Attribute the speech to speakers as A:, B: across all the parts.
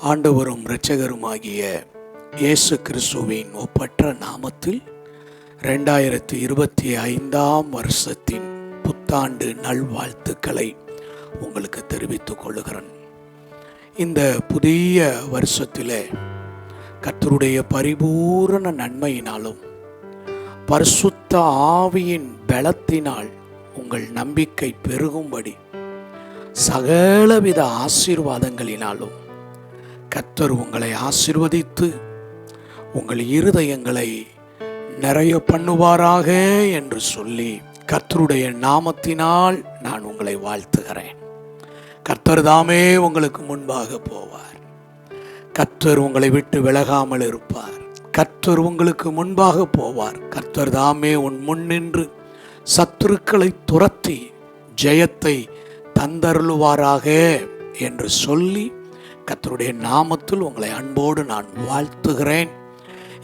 A: ஆண்டவரும் இரட்சகருமாகிய இயேசு கிறிஸ்துவின் ஒப்பற்ற நாமத்தில் 2025 வருஷத்தின் புத்தாண்டு நல்வாழ்த்துக்களை உங்களுக்கு தெரிவித்துக் கொள்கிறேன். இந்த புதிய வருஷத்திலே கர்த்தருடைய பரிபூரண நன்மையினாலும் பரிசுத்த ஆவியின் பலத்தினால் உங்கள் நம்பிக்கை பெருகும்படி சகலவித ஆசீர்வாதங்களினாலும் கர்த்தர் உங்களை ஆசீர்வதித்து உங்கள் இருதயங்களை நிறைய பண்ணுவாராக என்று சொல்லி கர்த்தருடைய நாமத்தினால் நான் உங்களை வாழ்த்துகிறேன். கர்த்தர் தாமே உங்களுக்கு முன்பாக போவார். கர்த்தர் உங்களை விட்டு விலகாமல் இருப்பார். கர்த்தர் உங்களுக்கு முன்பாக போவார். கர்த்தர் தாமே உன் முன் நின்று சத்துருக்களை துரத்தி ஜெயத்தை தந்தருளுவாராக என்று சொல்லி கர்த்தருடைய நாமத்தில் உங்களை அன்போடு நான் வாழ்த்துகிறேன்.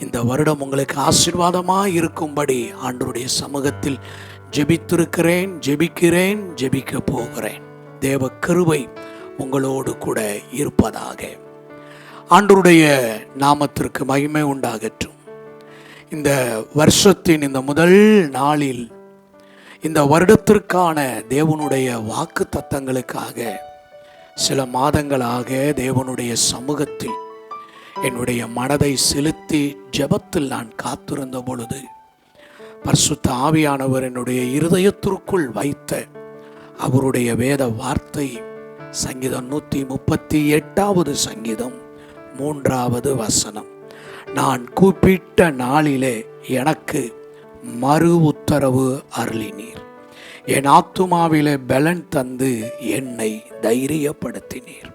A: இந்த வருடம் உங்களுக்கு ஆசீர்வாதமாக இருக்கும்படி ஆண்டவருடைய சமூகத்தில் ஜெபிக்கிறேன், ஜெபிக்க போகிறேன். தேவ கிருபை உங்களோடு கூட இருப்பதாக. ஆண்டவருடைய நாமத்திற்கு மகிமை உண்டாகட்டும். இந்த வருஷத்தின் இந்த முதல் நாளில் இந்த வருடத்திற்கான தேவனுடைய வாக்கு தத்தங்களுக்காக சில மாதங்களாக தேவனுடைய சமூகத்தில் என்னுடைய மனதை செலுத்தி ஜெபத்தில் நான் காத்திருந்த பொழுது பரிசுத்த ஆவியானவர் என்னுடைய இருதயத்திற்குள் வைத்த அவருடைய வேத வார்த்தை சங்கீதம் 138 சங்கீதம் 3வது வசனம். நான் கூப்பிட்ட நாளிலே எனக்கு மறு உத்தரவு அருளினீர். என் ஆத்துமாவிலே பலன் தந்து என்னை தைரியப்படுத்தினீர்.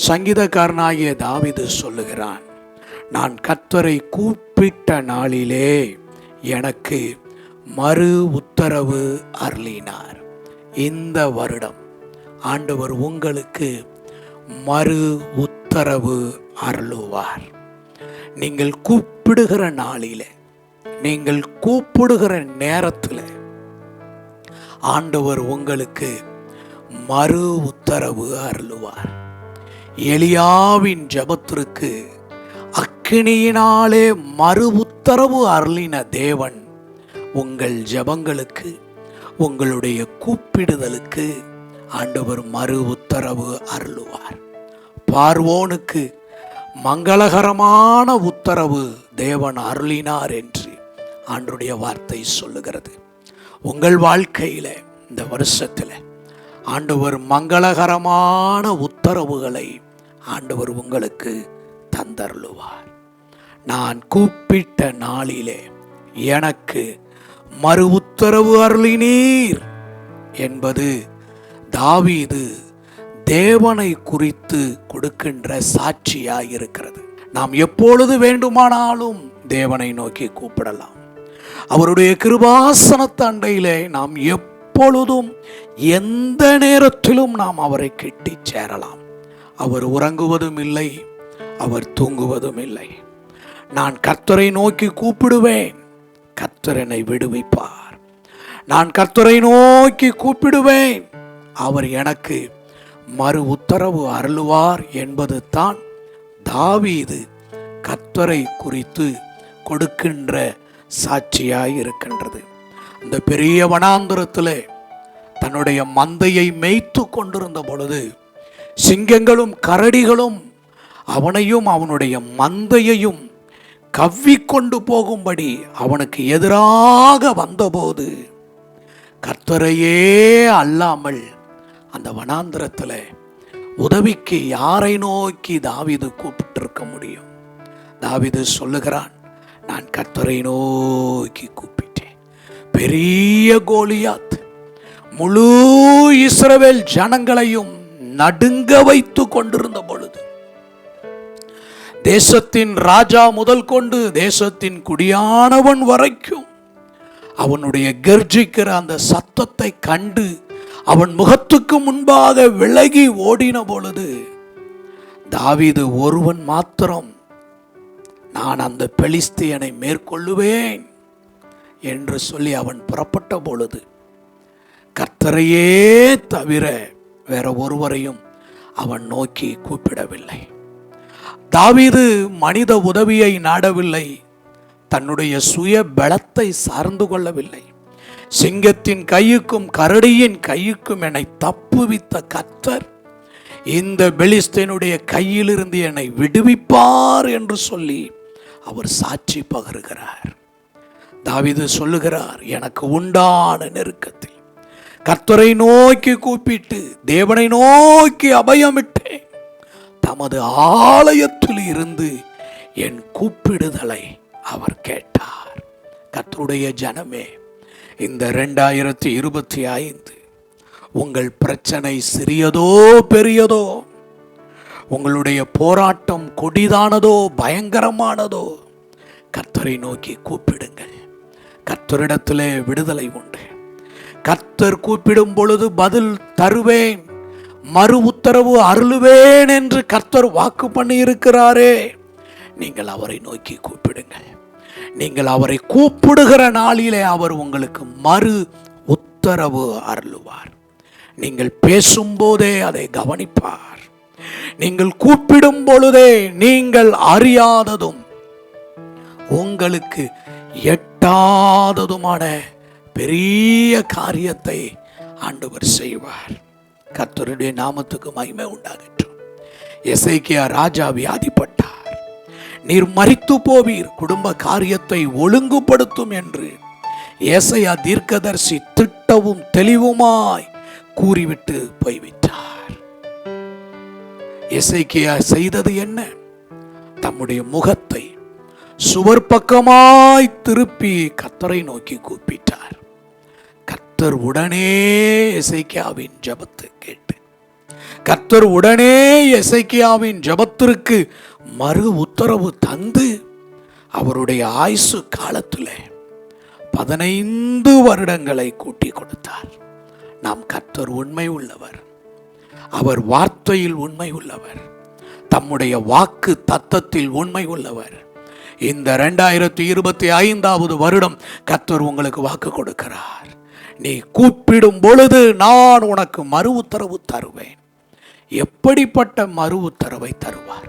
A: சங்கீதக்காரனாகிய தாவீது சொல்லுகிறான், நான் கர்த்தரை கூப்பிட்ட நாளிலே எனக்கு மறு உத்தரவு அருளினார். இந்த வருடம் ஆண்டவர் உங்களுக்கு மறு உத்தரவு அருளுவார். நீங்கள் கூப்பிடுகிற நாளிலே, நீங்கள் கூப்பிடுகிற நேரத்தில் ஆண்டவர் உங்களுக்கு மறு உத்தரவு அருளுவார். எலியாவின் ஜெபத்திற்கு அக்கினியினாலே மறு உத்தரவு அருளின தேவன் உங்கள் ஜெபங்களுக்கு, உங்களுடைய கூப்பிடுதலுக்கு ஆண்டவர் மறு உத்தரவு அருளுவார். பார்வோனுக்கு மங்களகரமான உத்தரவு தேவன் அருளினார் என்று ஆண்டவருடைய வார்த்தை சொல்லுகிறது. உங்கள் வாழ்க்கையில இந்த வருஷத்துல ஆண்டவர் மங்களகரமான உத்தரவுகளை ஆண்டவர் உங்களுக்கு தந்தருளுவார். நான் கூப்பிட்ட நாளிலே எனக்கு மறு உத்தரவு அருளினீர் என்பது தாவீது தேவனை குறித்து கொடுக்கின்ற சாட்சியாய் இருக்கிறது. நாம் எப்பொழுது வேண்டுமானாலும் தேவனை நோக்கி கூப்பிடலாம். அவருடைய கிருபாசனத்து அண்டையிலே நாம் எப்பொழுதும் எந்த நேரத்திலும் நாம் அவரை கெட்டி சேரலாம். அவர் உறங்குவதும் இல்லை, அவர் தூங்குவதும் இல்லை. நான் கர்த்தரை நோக்கி கூப்பிடுவேன், கர்த்தர் என்னை விடுவிப்பார். நான் கர்த்தரை நோக்கி கூப்பிடுவேன், அவர் எனக்கு மறு உத்தரவு அருளுவார் என்பது தான் தாவீது கர்த்தரை குறித்து கொடுக்கின்ற சாட்சியாய் இருக்கின்றது. இந்த பெரிய வனாந்தரத்திலே தன்னுடைய மந்தையை மேய்த்து கொண்டிருந்த பொழுது சிங்கங்களும் கரடிகளும் அவனையும் அவனுடைய மந்தையையும் கவ்விக்கொண்டு போகும்படி அவனுக்கு எதிராக வந்தபோது கர்த்தரையே அல்லாமல் அந்த வனாந்தரத்தில் உதவிக்கு யாரை நோக்கி தாவீது கூப்பிட்டிருக்க முடியும்? தாவீது சொல்லுகிறான், நான் கர்த்தரை நோக்கி கூப்பிட்டேன். பெரிய கோலியாத் முழு இஸ்ரவேல் ஜனங்களையும் நடுங்க வைத்து கொண்டிருந்த பொழுது தேசத்தின் ராஜா முதல் கொண்டு தேசத்தின் குடியானவன் வரைக்கும் அவனுடைய கர்ஜிக்கிற அந்த சத்தத்தை கண்டு அவன் முகத்துக்கு முன்பாக விலகி ஓடின பொழுது தாவீது ஒருவன் மாத்திரம், நான் அந்த பெலிஸ்தியனை மேற்கொள்ளுவேன் என்று சொல்லி அவன் புறப்பட்ட பொழுது கர்த்தரையே தவிர வேற ஒருவரையும் அவன் நோக்கி கூப்பிடவில்லை. தாவீது மனித உதவியை நாடவில்லை, தன்னுடைய சுய பலத்தை சார்ந்து கொள்ளவில்லை. சிங்கத்தின் கையுக்கும் கரடியின் கையுக்கும் என்னை தப்புவித்த கர்த்தர் இந்த பெலிஸ்தீனுடைய கையிலிருந்து என்னை விடுவிப்பார் என்று சொல்லி அவர் சாட்சி பகருகிறார். தாவீது சொல்லுகிறார், எனக்கு உண்டான நெருக்கத்தில் கர்த்தரை நோக்கி கூப்பிட்டு தேவனை நோக்கி அபயமிட்டேன். தமது ஆலயத்தில் இருந்து என் கூப்பிடுதலை அவர் கேட்டார். கர்த்தருடைய ஜனமே, இந்த 2025 உங்கள் பிரச்சனை சிறியதோ பெரியதோ, உங்களுடைய போராட்டம் கொடிதானதோ பயங்கரமானதோ, கர்த்தரை நோக்கி கூப்பிடுங்கள். கர்த்தரிடத்திலே விடுதலை உண்டு. கர்த்தர் கூப்பிடும் பொழுது பதில் தருவேன், மறு உத்தரவு அருளுவேன் என்று கர்த்தர் வாக்கு பண்ணி இருக்கிறாரே. நீங்கள் அவரை நோக்கி கூப்பிடுங்கள். நீங்கள் அவரை கூப்பிடுகிற நாளிலே அவர் உங்களுக்கு மறு உத்தரவு அருளுவார். நீங்கள் பேசும்போதே அதை கவனிப்பார். நீங்கள் கூப்பிடும் பொழுதே நீங்கள் அறியாததும் உங்களுக்கு எட்டாததுமான பெரிய காரியத்தை ஆண்டவர் செய்வார். கர்த்தருடைய நாமத்துக்கு மகிமை உண்டாகட்டும். எசேக்கியா ராஜா வியாதிப்பட்டார். நீர் மரித்து போவீர், குடும்ப காரியத்தை ஒழுங்குபடுத்தும் என்று ஏசாயா தீர்க்கதரிசி திட்டவும் தெளிவுமாய் கூறிவிட்டு போய்விட்டார். எசேக்கியா செய்தது என்ன? தம்முடைய முகத்தை சுவர் பக்கமாய் திருப்பி கர்த்தரை நோக்கி கூப்பிட்டார். கர்த்தர் உடனே எசேக்கியாவின் ஜெபத்தை கேட்டு, கர்த்தர் உடனே எசேக்கியாவின் ஜெபத்திற்கு மறு உத்தரவு தந்து அவருடைய ஆயுசு காலத்தில் 15 வருடங்களை கூட்டி கொடுத்தார். நாம் கர்த்தர் உண்மை உள்ளவர், அவர் வார்த்தையில் உண்மை உள்ளவர், தம்முடைய வாக்கு தத்தத்தில் உண்மை உள்ளவர். இந்த 2025 வருடம் கர்த்தர் உங்களுக்கு வாக்கு கொடுக்கிறார். நீ கூப்பிடும் பொழுது நான் உனக்கு மறு உத்தரவு தருவேன். எப்படிப்பட்ட மறு உத்தரவை தருவார்?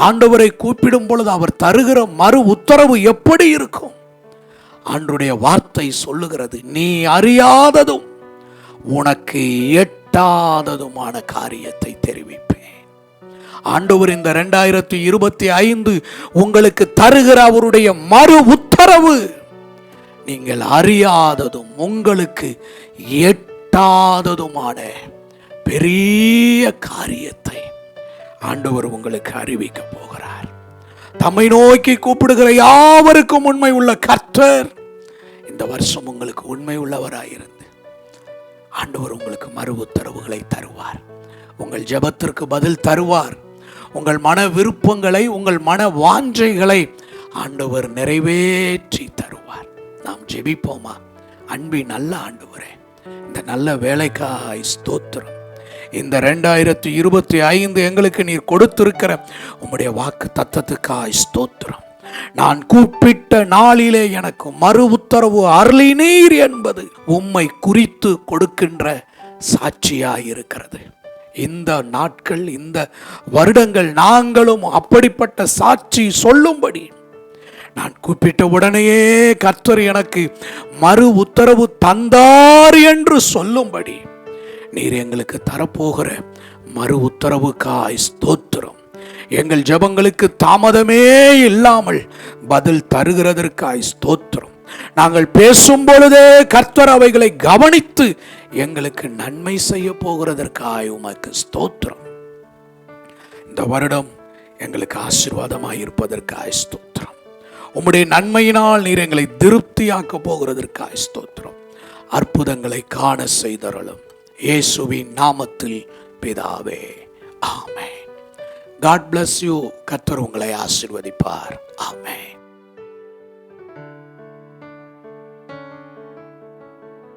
A: ஆண்டவரை கூப்பிடும் பொழுது அவர் தருகிற மறு உத்தரவு எப்படி இருக்கும்? ஆண்டவருடைய வார்த்தை சொல்லுகிறது, நீ அறியாததும் உனக்கு எட்டாததுமான காரியத்தை தெரிவிப்பேன். ஆண்டவர் இந்த 2025 உங்களுக்கு தருகிற அவருடைய மறு உத்தரவு நீங்கள் அறியாததும் உங்களுக்கு எட்டாததுமான பெரிய காரியத்தை ஆண்டவர் உங்களுக்கு அறிவிக்க போகிறார். தம்மை நோக்கி கூப்பிடுகிற யாவருக்கும் உண்மை உள்ள கர்த்தர் இந்த வருஷம் உங்களுக்கு உண்மை உள்ளவராயிருந்து ஆண்டவர் உங்களுக்கு மறு உத்தரவுகளை தருவார். உங்கள் ஜெபத்திற்கு பதில் தருவார். உங்கள் மன விருப்பங்களை, உங்கள் மன வாஞ்சைகளை ஆண்டவர் நிறைவேற்றி தருவார். நாம் ஜெபிப்போமா? அன்பின் நல்ல ஆண்டவரே, இந்த நல்ல வேலைக்காய் ஸ்தோத்திரம். இந்த 2025 எங்களுக்கு நீர் கொடுத்திருக்கிற உம்முடைய வாக்கு தத்தத்துக்காய் ஸ்தோத்திரம். நான் கூப்பிட்ட நாளிலே எனக்கு மறு உத்தரவு அருளினீர் என்பது உம்மை குறித்து கொடுக்கின்ற சாட்சியாயிருக்கிறது. இந்த நாட்கள், இந்த வருடங்கள் நாங்களும் அப்படிப்பட்ட சாட்சி சொல்லும்படி, நான் கூப்பிட்ட உடனேயே கர்த்தர் எனக்கு மறு உத்தரவு தந்தார் என்று சொல்லும்படி நீர் எங்களுக்கு தரப்போகிற மறு உத்தரவுக்காய் ஸ்தோத்திரம். எங்கள் ஜெபங்களுக்கு தாமதமே இல்லாமல் பதில் தருகிறதற்காய் ஸ்தோத்திரம். நாங்கள் பேசும் பொழுதே கர்த்தர் அவைகளை கவனித்து எங்களுக்கு நன்மை செய்ய போகிறதற்காய் உமக்கு ஸ்தோத்திரம். இந்த வருடம் எங்களுக்கு ஆசீர்வாதமாய் இருப்பதற்காய் ஸ்தோத்திரம். உம்முடைய நன்மையினால் நீர் எங்களை திருப்தியாக்க போகிறதற்காய் ஸ்தோத்திரம். அற்புதங்களை காண செய்தருளும் இயேசுவின் நாமத்தில் பிதாவே, ஆமென். God bless you. கர்த்தர் உங்களை ஆசீர்வதிப்பார். ஆமென்.